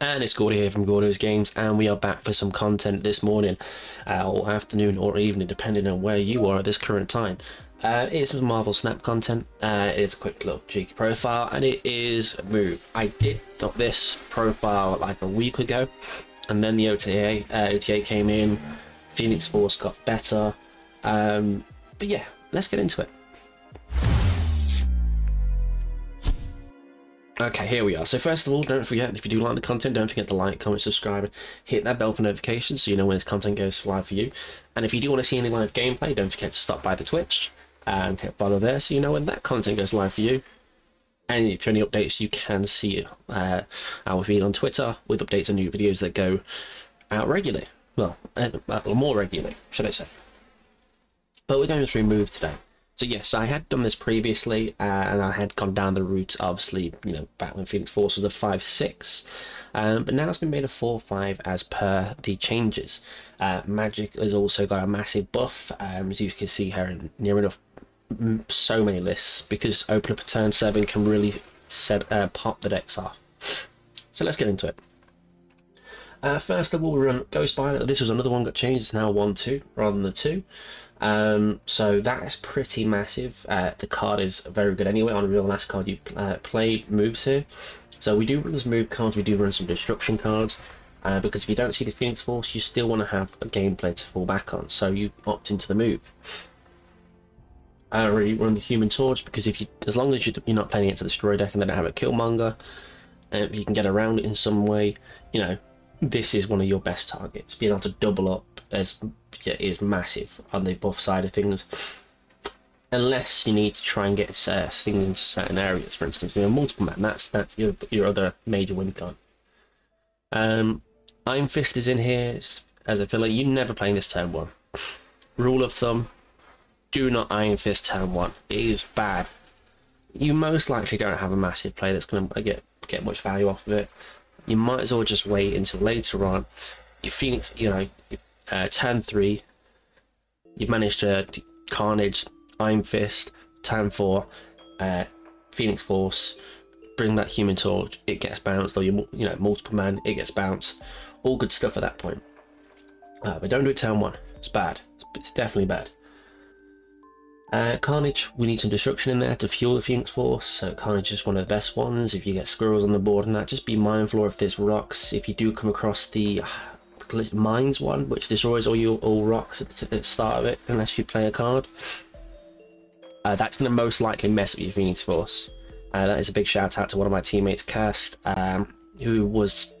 And it's Gordo here from Gordo's Games, and we are back for some content this morning, or afternoon, or evening, depending on where you are at this current time. It's some Marvel Snap content. It is a quick little cheeky profile, and it is a move. I did got this profile like a week ago, and then the OTA came in. Phoenix Force got better, but yeah, let's get into it. Okay, here we are. So first of all, don't forget, if you do like the content, don't forget to like, comment, subscribe, and hit that bell for notifications so you know when this content goes live for you. And if you do want to see any live gameplay, don't forget to stop by the Twitch and hit follow there so you know when that content goes live for you. And if you have any updates, you can see our feed on Twitter with updates on new videos that go out regularly. Well, more regularly, should I say. But we're going through move today. So yes, I had done this previously, and I had gone down the route, obviously, you know, back when Phoenix Force was a 5-6, but now it's been made a 4-5 as per the changes. Magic has also got a massive buff, as you can see here in near enough so many lists, because open up a turn 7 can really pop the decks off. So let's get into it. First of all, we run Ghost Pilot. This was another one got changed. It's now 1-2 rather than the 2. So that is pretty massive. The card is very good anyway. On the last card you played moves here. So we do run some move cards, we do run some destruction cards, because if you don't see the Phoenix Force, you still want to have a gameplay to fall back on, so you opt into the move. We run the Human Torch because as long as you're not playing against a destroy deck and they don't have a Killmonger, and if you can get around it in some way, you know, this is one of your best targets. Being able to double up is massive on the buff side of things, unless you need to try and get things into certain areas. For instance, you know, multiple man, that's your other major win con. Iron Fist is in here as a filler. You never playing this turn 1. Rule of thumb: do not Iron Fist turn 1. It is bad. You most likely don't have a massive play that's going to get much value off of it. You might as well just wait until later on. Your Phoenix, you know, turn 3, you've managed to Carnage, Iron Fist, turn 4, Phoenix Force, bring that Human Torch, it gets bounced, or you know, multiple man, it gets bounced. All good stuff at that point. But don't do it turn 1. It's bad. It's definitely bad. Carnage, we need some destruction in there to fuel the Phoenix Force, so Carnage is one of the best ones. If you get squirrels on the board and that, just be mindful if there's rocks. If you do come across the mines one, which destroys all rocks at the start of it, unless you play a card, that's going to most likely mess up your Phoenix Force. That is a big shout out to one of my teammates, Cast, who was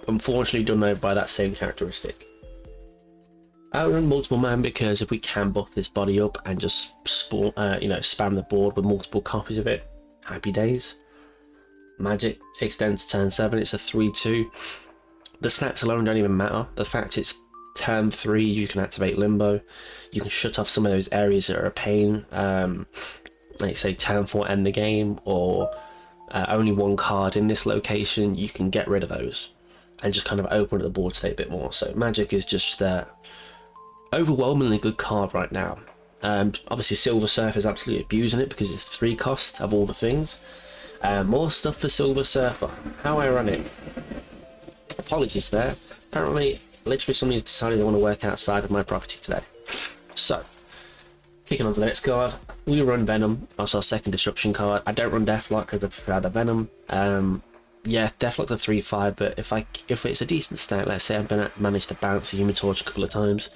unfortunately done over by that same characteristic. I run multiple man because if we can buff this body up and just you know, spam the board with multiple copies of it, happy days. Magic extends to turn 7. It's a 3-2. The stats alone don't even matter. The fact it's turn 3, you can activate Limbo. You can shut off some of those areas that are a pain. Like say turn 4 end the game, or only one card in this location. You can get rid of those and just kind of open the board state a bit more. So Magic is just overwhelmingly good card right now. Obviously Silver Surfer is absolutely abusing it because it's 3 cost of all the things. More stuff for Silver Surfer. How ironic. Apologies there. Apparently, literally somebody's decided they want to work outside of my property today. So, kicking on to the next card, we run Venom. Also our second destruction card. I don't run Deathlock because I prefer the Venom. Yeah, Deathlock's a 3-5, but if it's a decent stat, let's say I've managed to bounce the Human Torch a couple of times,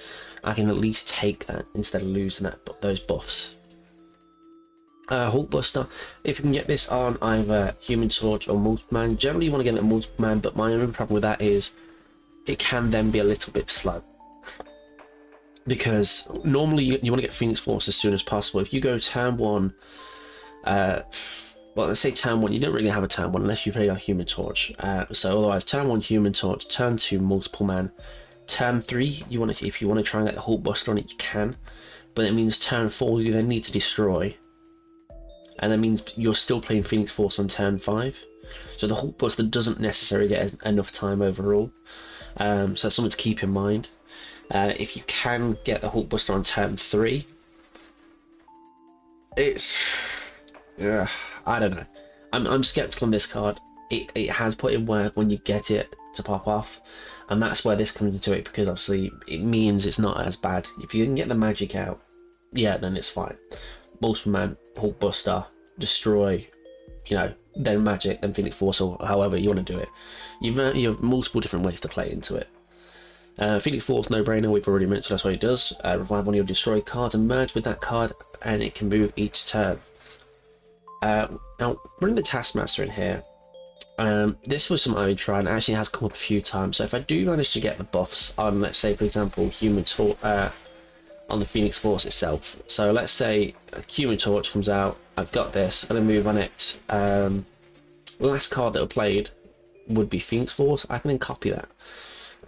I can at least take that instead of losing those buffs. Hulkbuster, if you can get this on either Human Torch or Multiple Man, generally you want to get it on Multiple Man, but my only problem with that is it can then be a little bit slow. Because normally you want to get Phoenix Force as soon as possible. If you go turn 1, well, let's say turn 1, you don't really have a turn 1 unless you play a Human Torch. So otherwise, turn 1 Human Torch, turn 2 Multiple Man, turn 3 if you want to try and get the Hulkbuster on it, you can. But it means turn 4 you then need to destroy, and that means you're still playing Phoenix Force on turn 5. So the Hulkbuster doesn't necessarily get enough time overall. So that's something to keep in mind. If you can get the Hulkbuster on turn 3, it's I don't know. I'm skeptical on this card. It has put in work when you get it to pop off, and that's where this comes into it, because obviously it means it's not as bad. If you can get the magic out, yeah, then it's fine. Multiple Man, Hulkbuster, Destroy, you know, then Magic, then Phoenix Force, or however you want to do it. You have multiple different ways to play into it. Phoenix Force, no brainer, we've already mentioned that's what it does. Revive one of your destroyed cards and merge with that card, and it can move each turn. Now, running the Taskmaster in here, this was something I tried, and actually has come up a few times. So if I do manage to get the buffs on, let's say, for example, Human Torch, on the Phoenix Force itself. So let's say a Human Torch comes out, I've got this, I'm going to move on it. The last card that I played would be Phoenix Force. I can then copy that.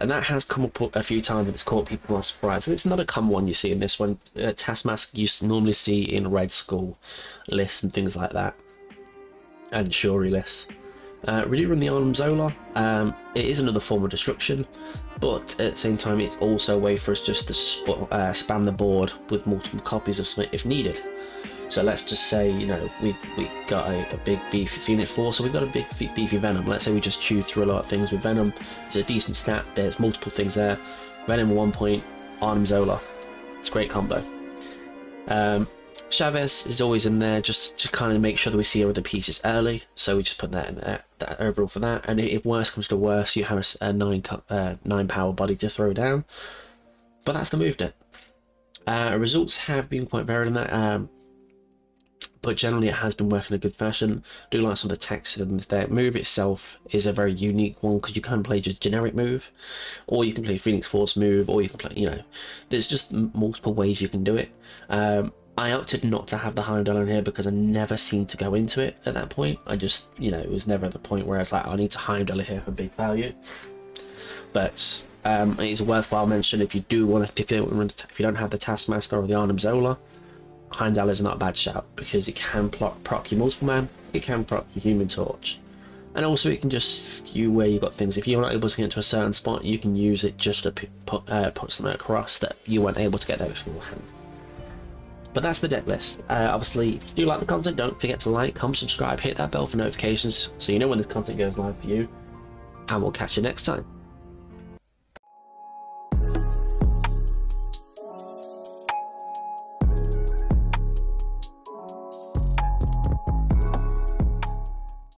And that has come up a few times, and it's caught people by surprise. And it's not a common one you see in this one. Taskmaster you normally see in Red Skull lists and things like that, and Shuri lists. Really run the Arnim Zola. It is another form of destruction, but at the same time it's also a way for us just to spam the board with multiple copies of something if needed. So let's just say, you know, we've got a big beefy Phoenix Force, so we've got a big beefy Venom. Let's say we just chew through a lot of things with Venom. It's a decent stat, there's multiple things there. Venom at 1 point, Arnim Zola. It's a great combo. Chavez is always in there just to kind of make sure that we see all the pieces early, so we just put that in there, that overall for that. And if worse comes to worse, you have a 9 power body to throw down. But that's the movement. Results have been quite varied in that, but generally it has been working in a good fashion. I do like some of the text in there. Move itself is a very unique one, because you can play just generic move, or you can play Phoenix Force move, or you can play, you know, there's just multiple ways you can do it. I opted not to have the Heimdall in here because I never seemed to go into it at that point. I just, you know, it was never the point where I was like, I need to Heimdall here for big value. But it's a worthwhile mention if you do want to, if you don't have the Taskmaster or the Arnim Zola, Heimdall is not a bad shout, because it can proc your Multiple Man, it can proc your Human Torch, and also it can just skew where you got things. If you're not able to get to a certain spot, you can use it just to put something across that you weren't able to get there beforehand. But that's the deck list. Obviously, if you do like the content, don't forget to like, comment, subscribe, hit that bell for notifications so you know when this content goes live for you, and we'll catch you next time.